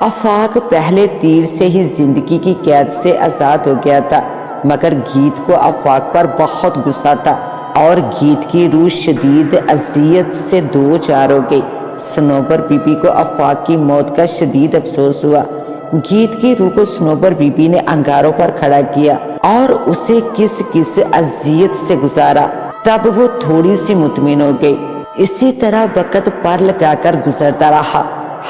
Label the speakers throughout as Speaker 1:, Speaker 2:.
Speaker 1: آفاق پہلے تیر سے ہی زندگی کی قید سے آزاد ہو گیا تھا، مگر گیت کو آفاق پر بہت غصہ تھا اور گیت کی روح شدید اذیت سے دو چار ہو گئی۔ صنوبر بی بی کو آفاق کی موت کا شدید افسوس ہوا۔ گیت کی روح کو صنوبر بی بی نے انگاروں پر کھڑا کیا اور اسے کس کس اذیت سے گزارا، تب وہ تھوڑی سی مطمئن ہو گئی۔ اسی طرح وقت پر لگا کر گزرتا رہا۔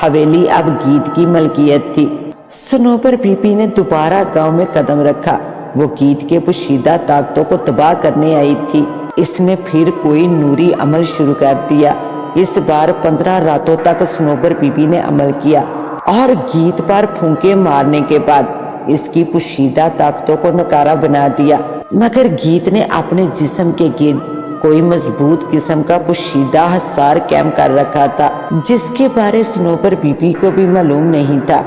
Speaker 1: حویلی اب گیت کی ملکیت تھی۔ صنوبر بی بی نے دوبارہ گاؤں میں قدم رکھا۔ وہ گیت کے پوشیدہ طاقتوں کو تباہ کرنے آئی تھی۔ اس نے پھر کوئی نوری عمل شروع کر دیا۔ اس بار 15 راتوں تک صنوبر بی بی نے عمل کیا اور گیت پر پھونکے مارنے کے بعد اس کی پوشیدہ طاقتوں کو نکارا بنا دیا، مگر گیت نے اپنے جسم کے گرد کوئی مضبوط قسم کا پوشیدہ حصار قائم کر رکھا تھا، جس کے بارے صنوبر بی بی کو بھی معلوم نہیں تھا۔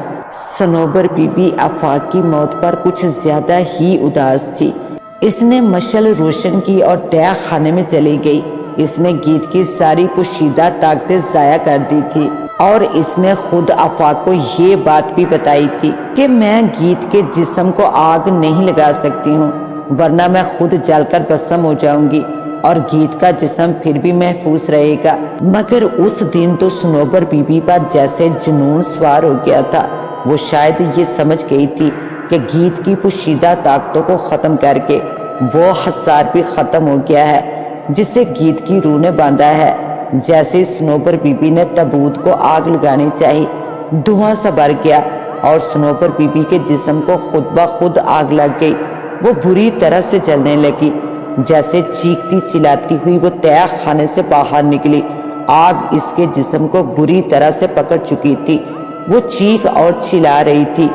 Speaker 1: صنوبر بی بی آفاق کی موت پر کچھ زیادہ ہی اداس تھی۔ اس نے مشعل روشن کی اور تہہ خانے میں چلی گئی۔ اس نے گیت کی ساری پوشیدہ طاقتیں ضائع کر دی تھی اور اس نے خود آفاق کو یہ بات بھی بتائی تھی کہ میں گیت کے جسم کو آگ نہیں لگا سکتی ہوں، ورنہ میں خود جل کر بھسم ہو جاؤں گی اور گیت کا جسم پھر بھی محفوظ رہے گا۔ مگر اس دن تو صنوبر بی بی پر جیسے جنون سوار ہو گیا تھا۔ وہ شاید یہ سمجھ گئی تھی کہ گیت کی پوشیدہ طاقتوں کو ختم کر کے وہ حصار بھی ختم ہو گیا ہے جسے گیت کی روح نے باندھا ہے۔ جیسے صنوبر بی بی نے تابوت کو آگ لگانی چاہی، دھواں سا بھر گیا اور صنوبر بی بی کے جسم کو خود بخود آگ لگ گئی۔ وہ بری طرح سے جلنے لگی۔ جیسے چیختی چلاتی ہوئی وہ تہہ خانے سے باہر نکلی۔ آگ اس کے جسم کو بری طرح سے پکڑ چکی تھی۔ وہ چیخ اور چلا رہی تھی۔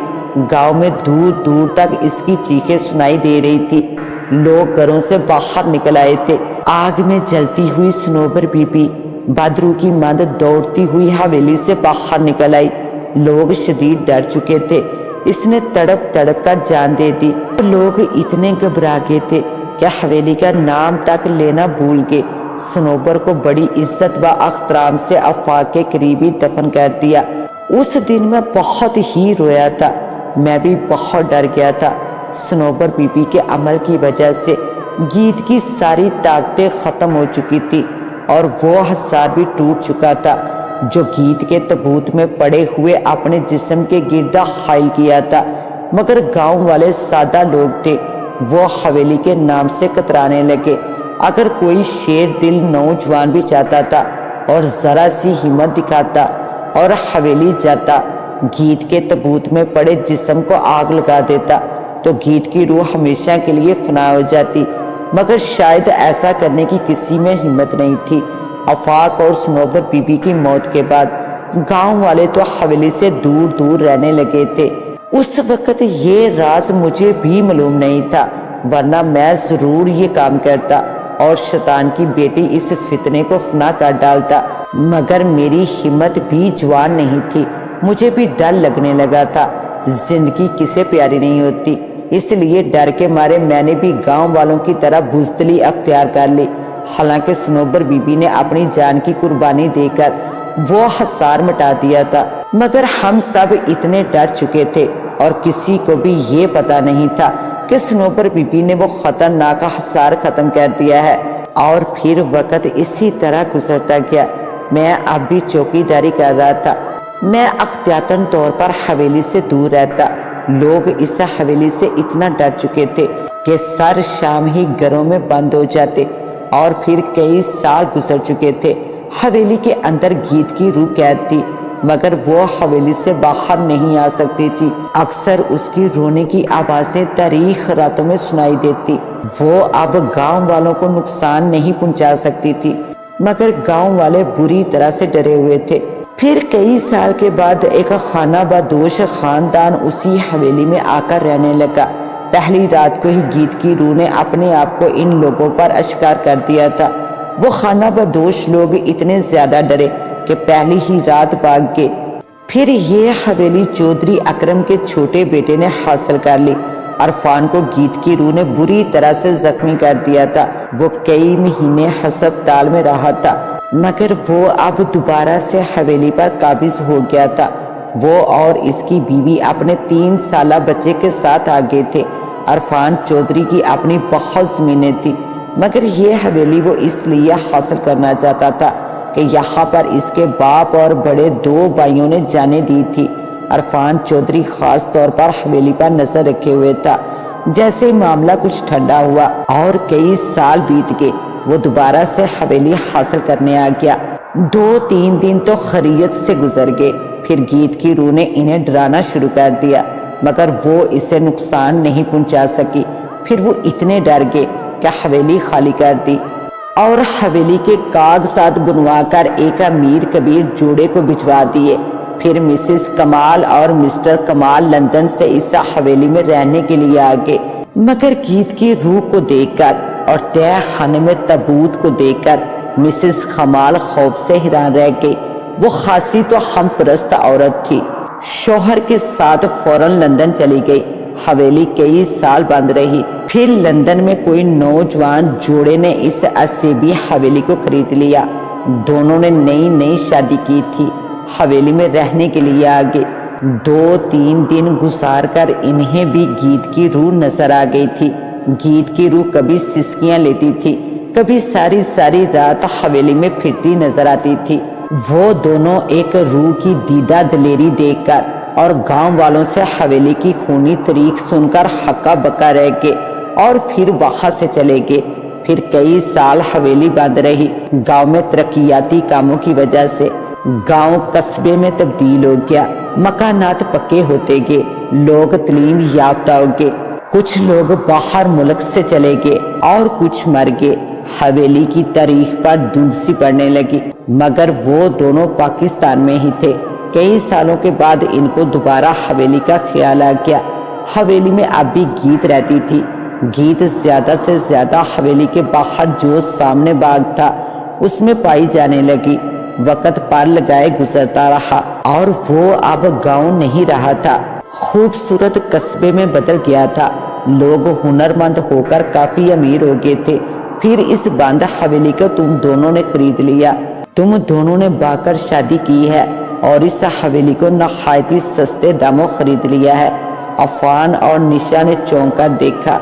Speaker 1: گاؤں میں دور دور تک اس کی چیخیں سنائی دے رہی تھی۔ لوگ گھروں سے باہر نکل آئے تھے۔ آگ میں جلتی ہوئی صنوبر بی بی بدرو کی ماند دوڑتی ہوئی حویلی سے باہر نکل آئی۔ لوگ شدید ڈر چکے تھے۔ اس نے تڑپ تڑپ کر جان دے دی۔ لوگ اتنے گھبرا گئے تھے کہ حویلی کا نام تک لینا بھول گئے۔ صنوبر کو بڑی عزت و احترام سے آفاق کے قریب ہی دفن کر دیا۔ اس دن میں بہت ہی رویا تھا۔ میں بھی بہت ڈر گیا تھا۔ صنوبر بی بی کے عمل کی وجہ سے گیت کی ساری طاقتیں ختم ہو چکی تھی اور وہ حصار بھی ٹوٹ چکا تھا جو گیت کے تابوت میں پڑے ہوئے اپنے جسم کے گرد حائل کیا تھا۔ مگر گاؤں والے سادہ لوگ تھے، وہ حویلی کے نام سے کترانے لگے۔ اگر کوئی شیر دل نوجوان بھی چاہتا تھا اور ذرا سی ہمت دکھاتا اور حویلی جاتا، گیت کے تابوت میں پڑے جسم کو آگ لگا دیتا تو گیت کی روح ہمیشہ کے لیے فنا ہو جاتی، مگر شاید ایسا کرنے کی کسی میں ہمت نہیں تھی۔ آفاق اور صنوبر بی بی کی موت کے بعد گاؤں والے تو حویلی سے دور دور رہنے لگے تھے۔ اس وقت یہ راز مجھے بھی معلوم نہیں تھا، ورنہ میں ضرور یہ کام کرتا اور شیطان کی بیٹی اس فتنے کو فنا کر ڈالتا، مگر میری ہمت بھی جوان نہیں تھی۔ مجھے بھی ڈر لگنے لگا تھا۔ زندگی کسے پیاری نہیں ہوتی، اس لیے ڈر کے مارے میں نے بھی گاؤں والوں کی طرح بزدلی اختیار کر لی۔ حالانکہ صنوبر بی بی نے اپنی جان کی قربانی دے کر وہ حصار مٹا دیا تھا، مگر ہم سب اتنے ڈر چکے تھے اور کسی کو بھی یہ پتا نہیں تھا کہ صنوبر بی بی نے وہ خطرناک حصار ختم کر دیا ہے۔ اور پھر وقت اسی طرح گزرتا گیا۔ میں اب بھی چوکی داری کر رہا تھا۔ میں احتیاطاً طور پر حویلی سے دور رہتا۔ لوگ اس حویلی سے اتنا ڈر چکے تھے کہ سر شام ہی گھروں میں بند ہو جاتے، اور پھر کئی سال گزر چکے تھے۔ حویلی کے اندر گیت کی روح قید تھی، مگر وہ حویلی سے باہر نہیں آ سکتی تھی۔ اکثر اس کی رونے کی آوازیں تاریخ راتوں میں سنائی دیتی۔ وہ اب گاؤں والوں کو نقصان نہیں پہنچا سکتی تھی، مگر گاؤں والے بری طرح سے ڈرے ہوئے تھے۔ پھر کئی سال کے بعد ایک خانہ بدوش خاندان اسی حویلی میں آ کر رہنے لگا۔ پہلی رات کو ہی گیت کی روح نے اپنے آپ کو ان لوگوں پر اشکار کر دیا تھا۔ وہ خانہ بدوش لوگ اتنے زیادہ ڈرے کہ پہلی ہی رات بھاگ گئے۔ پھر یہ حویلی چودھری اکرم کے چھوٹے بیٹے نے حاصل کر لی۔ عرفان کو گیت کی روح نے بری طرح سے زخمی کر دیا تھا۔ وہ کئی مہینے ہسپتال میں رہا تھا، مگر وہ اب دوبارہ سے حویلی پر قابض ہو گیا تھا۔ وہ اور اس کی بیوی اپنے 3 سالہ بچے کے ساتھ آگے تھے۔ عرفان چودھری کی اپنی بہت زمینیں تھی، مگر یہ حویلی وہ اس لیے حاصل کرنا چاہتا تھا کہ یہاں پر اس کے باپ اور بڑے 2 بھائیوں نے جانیں دی تھی۔ عرفان چودھری خاص طور پر حویلی پر نظر رکھے ہوئے تھا۔ جیسے معاملہ کچھ ٹھنڈا ہوا اور کئی سال بیت گئے، وہ دوبارہ سے حویلی حاصل کرنے آ گیا۔ 2-3 دن تو خیریت سے گزر گئے، پھر گیت کی روح نے انہیں ڈرانا شروع کر دیا، مگر وہ اسے نقصان نہیں پہنچا سکی۔ پھر وہ اتنے ڈر گئے کہ حویلی خالی کر دی اور حویلی کے کاغذات بنوا کر ایک امیر کبیر جوڑے کو بھجوا دیے۔ پھر مسز کمال اور مسٹر کمال لندن سے اس حویلی میں رہنے کے لیے آ گئے، مگر گیت کی روح کو دیکھ کر اور تہ خانے میں تابوت کو دیکھ کر مسز کمال خوف سے حیران رہ گئی۔ وہ خاصی تو ہم پرست عورت تھی، شوہر کے ساتھ فوراً لندن چلی گئی۔ حویلی کئی سال بند رہی، پھر لندن میں کوئی نوجوان جوڑے نے اس اسیبی حویلی کو خرید لیا۔ دونوں نے نئی شادی کی تھی، حویلی میں رہنے کے لیے آگے۔ 2-3 دن گزار کر انہیں بھی گیت کی روح نظر آ گئی تھی۔ گیت کی روح کبھی سسکیاں لیتی تھی، کبھی ساری رات حویلی میں پھرتی نظر آتی تھی۔ وہ دونوں ایک روح کی دیدہ دلیری دیکھ کر اور گاؤں والوں سے حویلی کی خونی تاریخ سن کر ہکا بکا رہ گئے اور پھر وہاں سے چلے گئے۔ پھر کئی سال حویلی بند رہی۔ گاؤں میں ترقیاتی کاموں کی وجہ سے گاؤں قصبے میں تبدیل ہو گیا، مکانات پکے ہوتے گئے، لوگ تعلیم یافتہ ہو گئے، کچھ لوگ باہر ملک سے چلے گئے اور کچھ مر گئے۔ حویلی کی تاریخ پر دھند سی پڑنے لگی، مگر وہ دونوں پاکستان میں ہی تھے۔ کئی سالوں کے بعد ان کو دوبارہ حویلی کا خیال آ گیا۔ حویلی میں اب بھی گیت رہتی تھی۔ گیت زیادہ سے زیادہ حویلی کے باہر جو سامنے باغ تھا اس میں پائی جانے لگی۔ وقت پر لگائے گزرتا رہا اور وہ اب گاؤں نہیں رہا تھا، خوبصورت قصبے میں بدل گیا تھا۔ لوگ ہنرمند ہو کر کافی امیر ہو گئے تھے۔ پھر اس بند حویلی کو تم دونوں نے خرید لیا، تم دونوں نے با کر شادی کی ہے اور اس حویلی کو نہایت سستے داموں خرید لیا ہے۔ عفان اور نشا نے چونک کر دیکھا